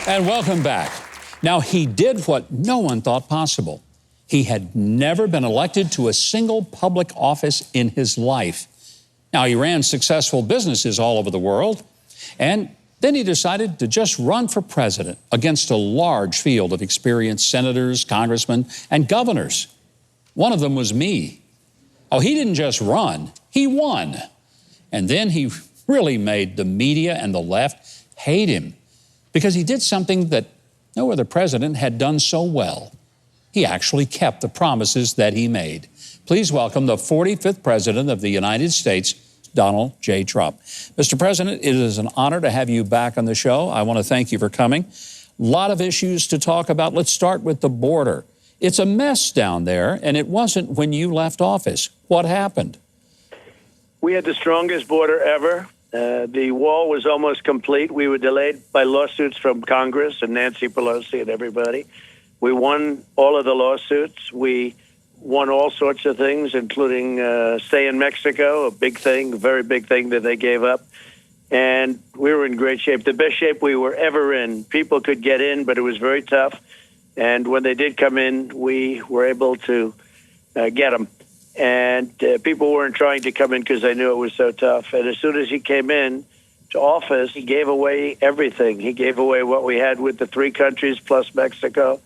And welcome back. Now, he did what no one thought possible. He had never been elected to a single public office in his life. Now, he ran successful businesses all over the world, and then he decided to just run for president against a large field of experienced senators, congressmen, and governors. One of them was me. Oh, he didn't just run, he won. And then he really made the media and the left hate him because he did something that no other president had done so well. He actually kept the promises that he made. Please welcome the 45th President of the United States, Donald J. Trump. Mr. President, it is an honor to have you back on the show. I want to thank you for coming. A lot of issues to talk about. Let's start with the border. It's a mess down there, and it wasn't when you left office. What happened? We had the strongest border ever. The wall was almost complete. We were delayed by lawsuits from Congress and Nancy Pelosi and everybody. We won all of the lawsuits. We won all sorts of things, including stay in Mexico, a big thing, a very big thing that they gave up. And we were in great shape, the best shape we were ever in. People could get in, but it was very tough. And when they did come in, we were able to get them. And people weren't trying to come in because they knew it was so tough. And as soon as he came in to office, he gave away everything. He gave away what we had with the 3 countries plus Mexico.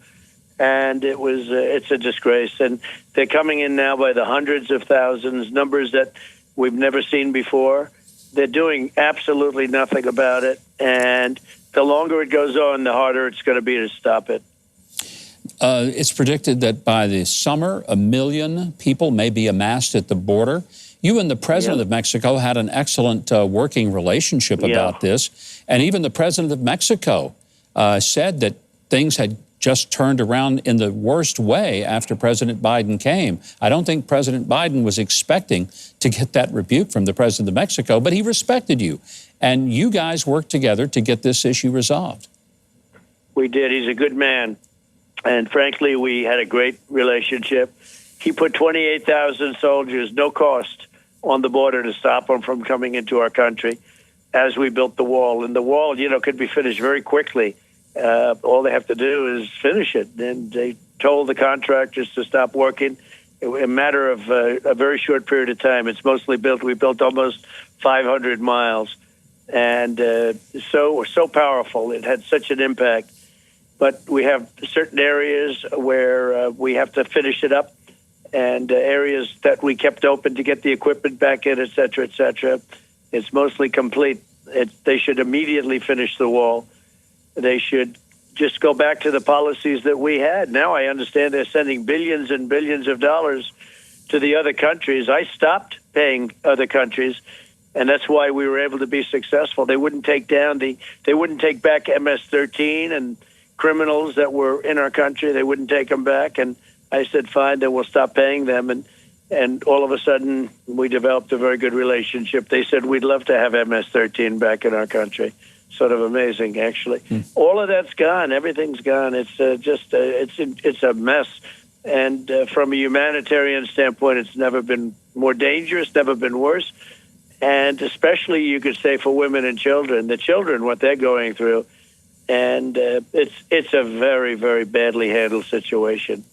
And it was it's a disgrace. And they're coming in now by the hundreds of thousands, numbers that we've never seen before. They're doing absolutely nothing about it. And the longer it goes on, the harder it's going to be to stop it. It's predicted that by the summer, 1 million people may be amassed at the border. You and the president of Mexico had an excellent working relationship about this. And even the president of Mexico said that things had just turned around in the worst way after President Biden came. I don't think President Biden was expecting to get that rebuke from the president of Mexico, but he respected you. And you guys worked together to get this issue resolved. We did. He's a good man. And frankly, we had a great relationship. He put 28,000 soldiers, no cost, on the border to stop them from coming into our country as we built the wall. And the wall, could be finished very quickly. All they have to do is finish it. And they told the contractors to stop working in a matter of a very short period of time. It's mostly built. We built almost 500 miles. And so powerful. It had such an impact. But we have certain areas where we have to finish it up, and areas that we kept open to get the equipment back in, et cetera, et cetera. It's mostly complete. They should immediately finish the wall. They should just go back to the policies that we had. Now I understand they're sending billions and billions of dollars to the other countries. I stopped paying other countries, and that's why we were able to be successful. They wouldn't take back MS-13 and criminals that were in our country. They wouldn't take them back. And I said, fine, then we'll stop paying them. And all of a sudden, we developed a very good relationship. They said, we'd love to have MS-13 back in our country. Sort of amazing, actually. All of that's gone. Everything's gone. It's it's a mess. And from a humanitarian standpoint, it's never been more dangerous, never been worse. And especially, you could say, for women and children. The children, what they're going through. And it's a very, very badly handled situation.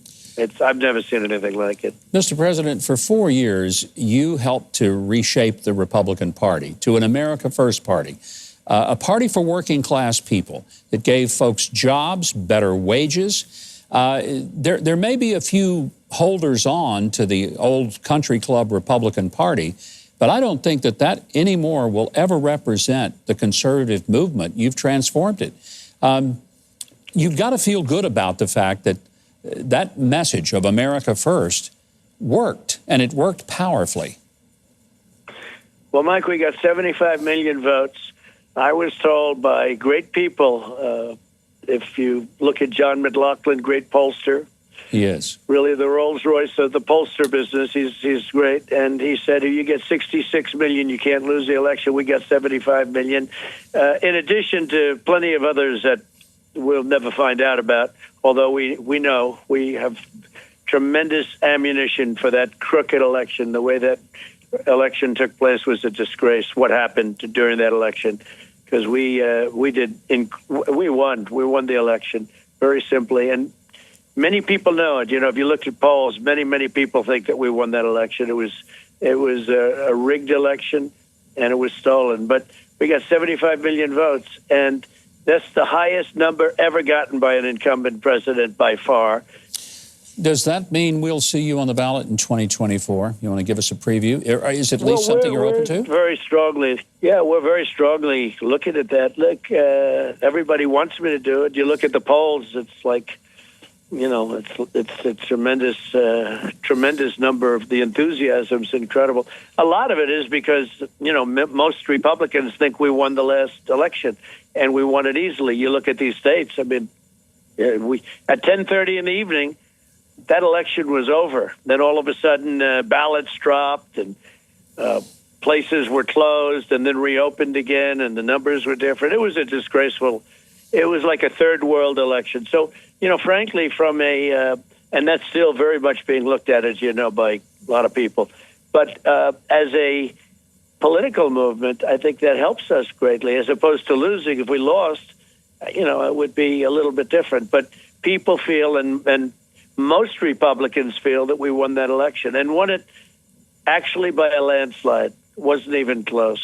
I've never seen anything like it. Mr. President, for 4 years, you helped to reshape the Republican Party to an America First party, a party for working class people that gave folks jobs, better wages. There may be a few holders on to the old country club Republican Party, but I don't think that anymore will ever represent the conservative movement. You've transformed it. You've got to feel good about the fact that that message of America First worked, and it worked powerfully. Well, Mike, we got 75 million votes. I was told by great people, if you look at John McLaughlin, great pollster. He is. Really the Rolls-Royce of the pollster business. He's great. And he said, if you get 66 million, you can't lose the election. We got 75 million. In addition to plenty of others that we'll never find out about, although we know we have tremendous ammunition for that crooked election. The way that election took place was a disgrace. What happened during that election? because we won the election very simply, and many people know it. You know, if you look at polls, many people think that we won that election. It was a rigged election, and it was stolen. But we got 75 million votes, and that's the highest number ever gotten by an incumbent president by far. Does that mean we'll see you on the ballot in 2024? You want to give us a preview? Is it at least something you're open to? Very strongly. Yeah, we're very strongly looking at that. Look, everybody wants me to do it. You look at the polls, it's like, you know, it's a tremendous number of the enthusiasm's incredible. A lot of it is because, you know, most Republicans think we won the last election, and we won it easily. You look at these states. I mean, we at 10:30 in the evening, that election was over. Then all of a sudden, ballots dropped and places were closed and then reopened again, and the numbers were different. It was a disgraceful. It was like a third world election. So, you know, frankly, from and that's still very much being looked at, as you know, by a lot of people. But as a political movement, I think that helps us greatly, as opposed to losing. If we lost, you know, it would be a little bit different. But people feel, and most Republicans feel, that we won that election, and won it actually by a landslide. Wasn't even close.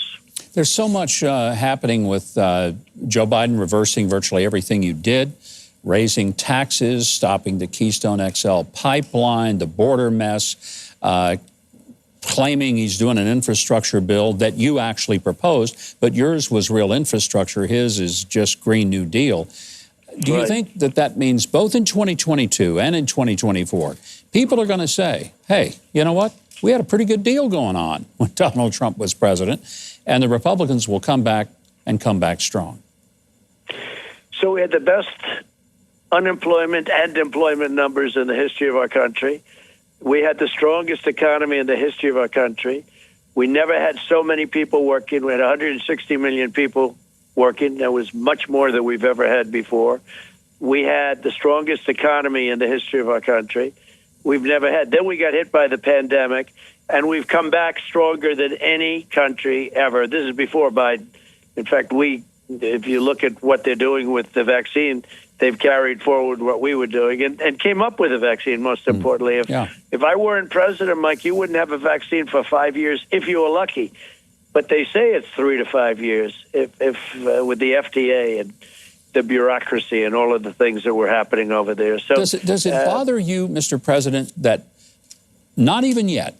There's so much happening with Joe Biden reversing virtually everything you did, raising taxes, stopping the Keystone XL pipeline, the border mess, claiming he's doing an infrastructure bill that you actually proposed, but yours was real infrastructure. His is just Green New Deal. Do you think that that means both in 2022 and in 2024, people are going to say, hey, you know what? We had a pretty good deal going on when Donald Trump was president, and the Republicans will come back and come back strong? So we had the best unemployment and employment numbers in the history of our country. We had the strongest economy in the history of our country. We never had so many people working. We had 160 million people working. That was much more than we've ever had before. We had the strongest economy in the history of our country. We've never had. Then we got hit by the pandemic, and we've come back stronger than any country ever. This is before Biden. In fact, if you look at what they're doing with the vaccine, they've carried forward what we were doing and came up with a vaccine, most importantly. If I weren't president, Mike, you wouldn't have a vaccine for 5 years if you were lucky. But they say it's 3 to 5 years if with the FDA and the bureaucracy and all of the things that were happening over there. So does it bother you, Mr. President, that not even yet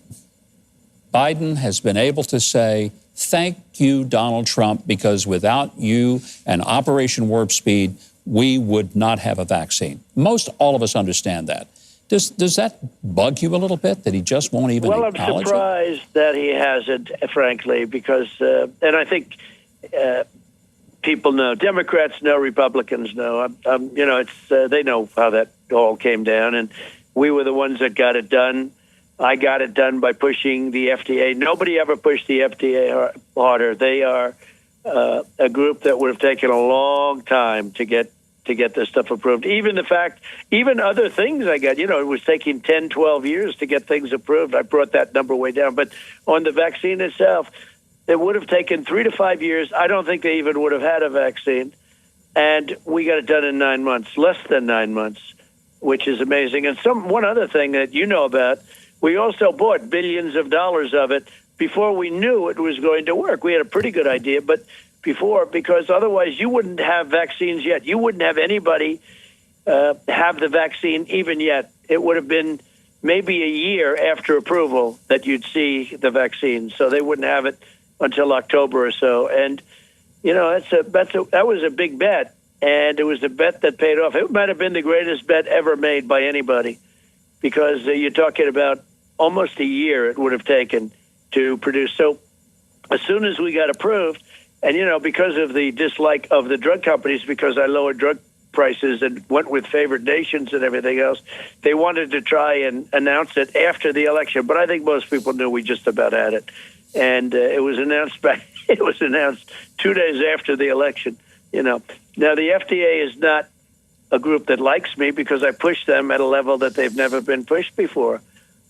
Biden has been able to say, thank you, Donald Trump, because without you and Operation Warp Speed, we would not have a vaccine? Most all of us understand that. Does that bug you a little bit, that he just won't even acknowledge it? Well, I'm surprised that he hasn't, frankly, because, and I think people know, Democrats know, Republicans know. You know, they know how that all came down, and we were the ones that got it done. I got it done by pushing the FDA. Nobody ever pushed the FDA harder. They are a group that would have taken a long time to get this stuff approved. Even other things I got, you know, it was taking 10, 12 years to get things approved. I brought that number way down. But on the vaccine itself, it would have taken 3 to 5 years. I don't think they even would have had a vaccine. And we got it done in 9 months, less than 9 months, which is amazing. And one other thing that you know about, we also bought billions of dollars of it before we knew it was going to work. We had a pretty good idea, but before, because otherwise you wouldn't have vaccines yet. You wouldn't have anybody have the vaccine even yet. It would have been maybe a year after approval that you'd see the vaccine. So they wouldn't have it until October or so. And, you know, that was a big bet. And it was a bet that paid off. It might have been the greatest bet ever made by anybody, because you're talking about almost a year it would have taken to produce. So as soon as we got approved, and, you know, because of the dislike of the drug companies, because I lowered drug prices and went with favored nations and everything else, they wanted to try and announce it after the election. But I think most people knew we just about had it. And it was announced 2 days after the election, you know. Now, the FDA is not a group that likes me because I pushed them at a level that they've never been pushed before.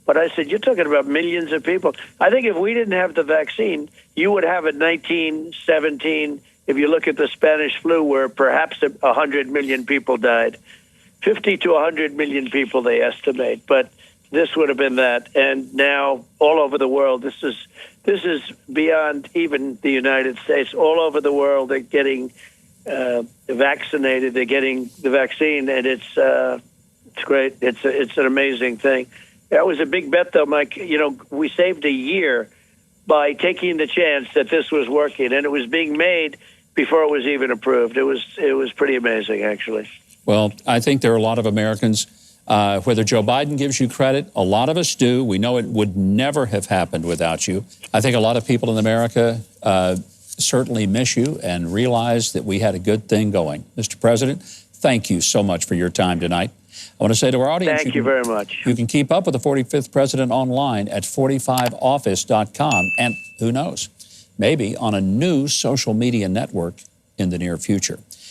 But I said, you're talking about millions of people. I think if we didn't have the vaccine, you would have a 19, 17, if you look at the Spanish flu, where perhaps 100 million people died, 50 to 100 million people they estimate, but this would have been that. And now all over the world, this is beyond even the United States. All over the world, they're getting vaccinated. They're getting the vaccine, and it's great. It's an amazing thing. That was a big bet, though, Mike. You know, we saved a year by taking the chance that this was working, and it was being made before it was even approved. It was pretty amazing, actually. Well, I think there are a lot of Americans, whether Joe Biden gives you credit, a lot of us do. We know it would never have happened without you. I think a lot of people in America certainly miss you and realize that we had a good thing going. Mr. President, thank you so much for your time tonight. I want to say to our audience, thank you very much. You can keep up with the 45th President online at 45office.com. And who knows, maybe on a new social media network in the near future.